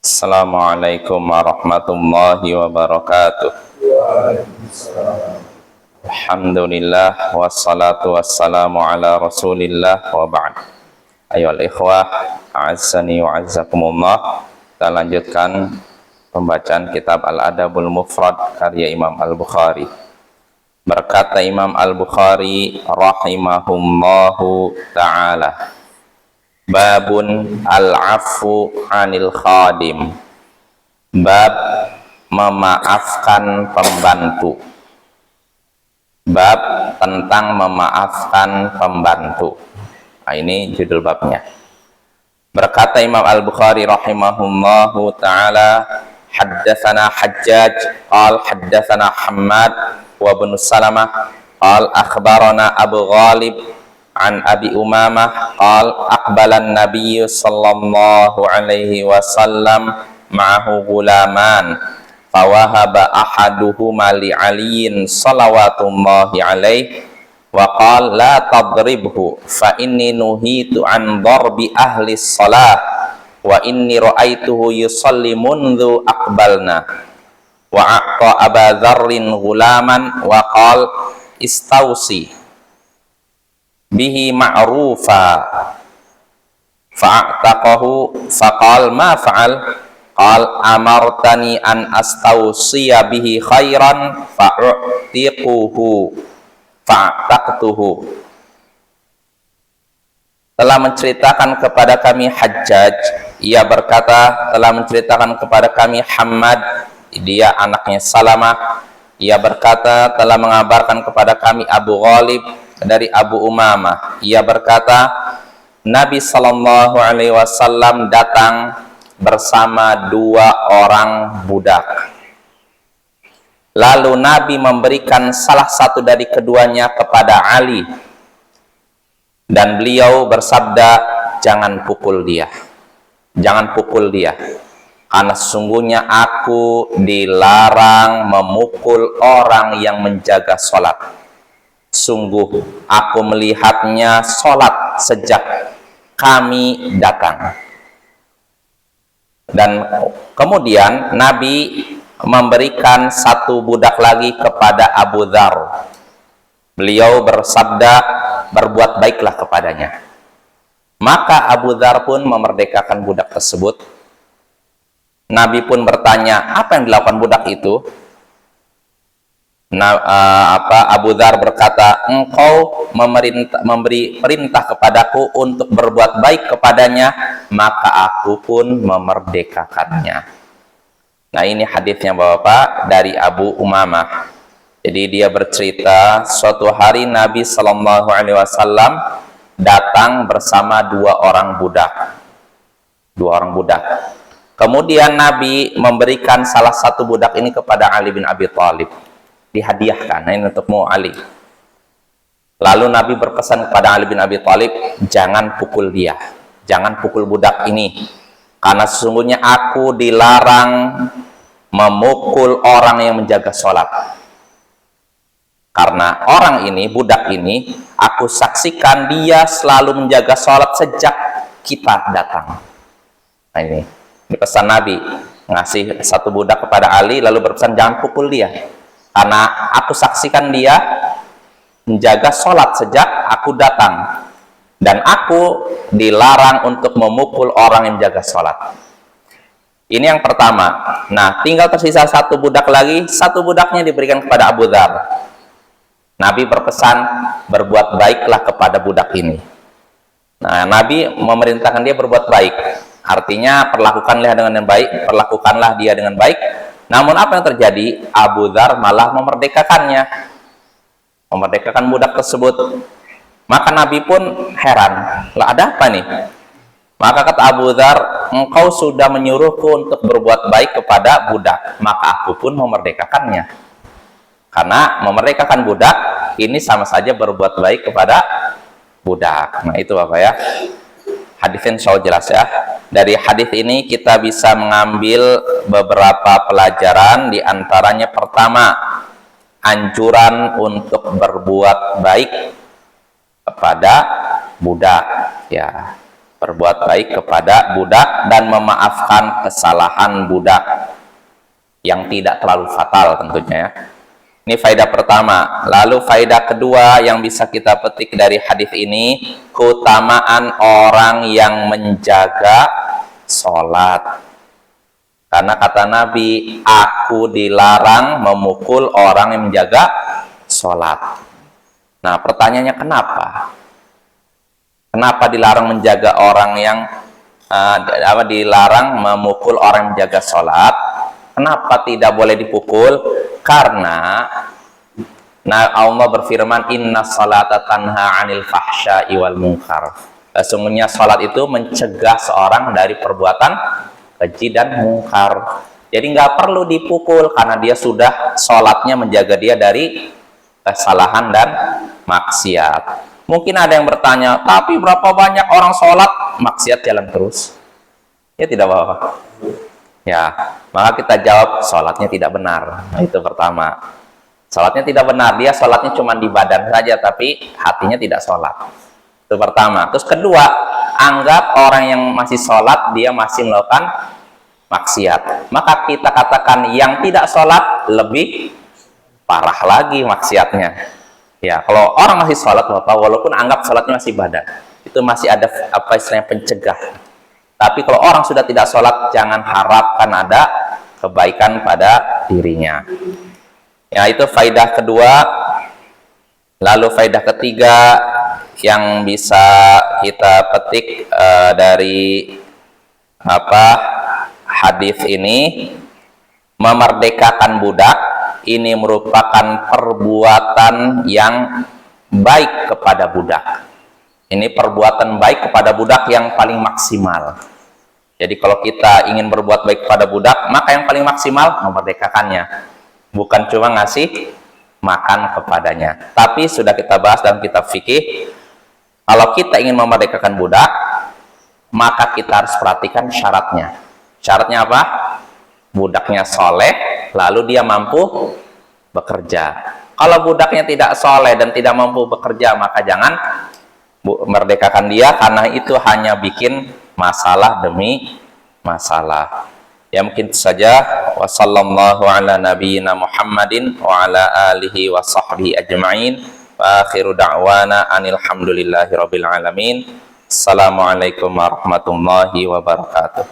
Assalamualaikum warahmatullahi wabarakatuh. Alhamdulillah wassalatu wassalamu ala rasulillah wa ba'd. Ayyuhal ikhwah, a'azzani wa a'azzakumullah. Kita lanjutkan pembacaan kitab Al-Adabul Mufrad karya Imam Al-Bukhari. Berkata Imam Al-Bukhari rahimahullahu ta'ala, babun al-afu anil khadim, bab memaafkan pembantu. Bab tentang memaafkan pembantu. Nah, ini judul babnya. Berkata Imam Al-Bukhari rahimahullahu ta'ala, haddatsana Hajjaj qal haddatsana Hammad wa ibn Salamah qal akhbarana Abu Ghalib an Abi Umamah qal aqbalan Nabiy sallallahu alaihi wasallam ma'ahu gulaman fawahaba ahaduhuma li aliyin salawatullahi alaihi wa qala la tadribhu fa inni nuhitu an darbi ahli shalah wa inni ra'aituhu yusalli mundhu aqbalna wa a'ta Aba Dzarrin gulaman wa qala istausi bihi ma'rufa fa'taqahu faqal ma fa'al qal amartani an astausiya bihi khairan fa'utiquhu fa'taqtuhu. Telah menceritakan kepada kami Hajjaj, ia berkata telah menceritakan kepada kami Hammad, dia anaknya Salamah, ia berkata telah mengabarkan kepada kami Abu Ghalib dari Abu Umamah, ia berkata Nabi Sallallahu Alaihi Wasallam datang bersama dua orang budak. Lalu Nabi memberikan salah satu dari keduanya kepada Ali dan beliau bersabda, jangan pukul dia, jangan pukul dia, karena sesungguhnya aku dilarang memukul orang yang menjaga sholat. Sungguh aku melihatnya sholat sejak kami datang. Dan kemudian Nabi memberikan satu budak lagi kepada Abu Dzar. Beliau bersabda, berbuat baiklah kepadanya. Maka Abu Dzar pun memerdekakan budak tersebut. Nabi pun bertanya, apa yang dilakukan budak itu? Abu Dzar berkata, engkau memberi perintah kepadaku untuk berbuat baik kepadanya, maka aku pun memerdekakannya. Nah, ini hadisnya Bapak dari Abu Umamah. Jadi dia bercerita, suatu hari Nabi Sallallahu Alaihi Wasallam datang bersama dua orang budak. Kemudian Nabi memberikan salah satu budak ini kepada Ali bin Abi Thalib. Dihadiahkan, nah ini untukmu Ali. Lalu Nabi berpesan kepada Ali bin Abi Thalib, jangan pukul dia, jangan pukul budak ini, karena sesungguhnya aku dilarang memukul orang yang menjaga sholat. Karena orang ini, budak ini, aku saksikan dia selalu menjaga sholat sejak kita datang. Nah ini pesan Nabi, ngasih satu budak kepada Ali, lalu berpesan jangan pukul dia, karena aku saksikan dia menjaga sholat sejak aku datang, dan aku dilarang untuk memukul orang yang menjaga sholat. Ini yang pertama. Nah, tinggal tersisa satu budak lagi. Satu budaknya diberikan kepada Abu Dzar. Nabi berpesan, berbuat baiklah kepada budak ini. Nah, Nabi memerintahkan dia berbuat baik. Artinya, perlakukanlah dia dengan baik. Namun apa yang terjadi? Abu Dzar malah memerdekakannya, memerdekakan budak tersebut. Maka Nabi pun heran, lah ada apa nih? Maka kata Abu Dzar, engkau sudah menyuruhku untuk berbuat baik kepada budak, maka aku pun memerdekakannya. Karena memerdekakan budak ini sama saja berbuat baik kepada budak. Nah itu Bapak ya. Hadisnya insya Allah jelas ya. Dari hadis ini kita bisa mengambil beberapa pelajaran, di antaranya pertama, anjuran untuk berbuat baik kepada budak ya. berbuat baik kepada budak dan memaafkan kesalahan budak yang tidak terlalu fatal tentunya ya. Ini faedah pertama. Lalu faedah kedua yang bisa kita petik dari hadis ini, keutamaan orang yang menjaga sholat. Karena kata Nabi, aku dilarang memukul orang yang menjaga sholat. Nah, pertanyaannya kenapa? Kenapa dilarang menjaga orang yang dilarang memukul orang yang menjaga sholat? Kenapa tidak boleh dipukul? Karena Allah berfirman, inna salata tanha anil fahsya'i wal munkar. Sesungguhnya sholat itu mencegah seorang dari perbuatan keji dan mungkar. Jadi nggak perlu dipukul karena dia sudah sholatnya menjaga dia dari kesalahan dan maksiat. Mungkin ada yang bertanya, tapi berapa banyak orang sholat maksiat jalan terus? Ya tidak apa-apa. Ya, maka kita jawab sholatnya tidak benar. Nah, itu pertama. Sholatnya tidak benar, dia sholatnya cuma di badan saja, tapi hatinya tidak sholat. Itu pertama. Terus kedua, anggap orang yang masih sholat, dia masih melakukan maksiat. Maka kita katakan yang tidak sholat lebih parah lagi maksiatnya. Ya, kalau orang masih sholat, Bapak, walaupun anggap sholatnya masih badan, itu masih ada apa istilahnya pencegah. Tapi kalau orang sudah tidak sholat, jangan harapkan ada kebaikan pada dirinya. Ya, itu faidah kedua. Lalu faidah ketiga yang bisa kita petik dari hadis ini, memerdekakan budak ini merupakan perbuatan yang baik kepada budak. Ini perbuatan baik kepada budak yang paling maksimal. Jadi kalau kita ingin berbuat baik kepada budak, maka yang paling maksimal memerdekakannya. Bukan cuma ngasih makan kepadanya. Tapi sudah kita bahas dalam kitab fikih, kalau kita ingin memerdekakan budak, maka kita harus perhatikan syaratnya. Syaratnya apa? Budaknya soleh, lalu dia mampu bekerja. Kalau budaknya tidak soleh dan tidak mampu bekerja, maka jangan merdekakan dia, karena itu hanya bikin masalah demi masalah. Ya, mungkin itu saja. Wassallallahu ala nabiyyina Muhammadin wa ala alihi wa sahbihi ajma'in. Wa akhiru da'wana anil hamdulillahi rabbil alamin. Assalamualaikum warahmatullahi wabarakatuh.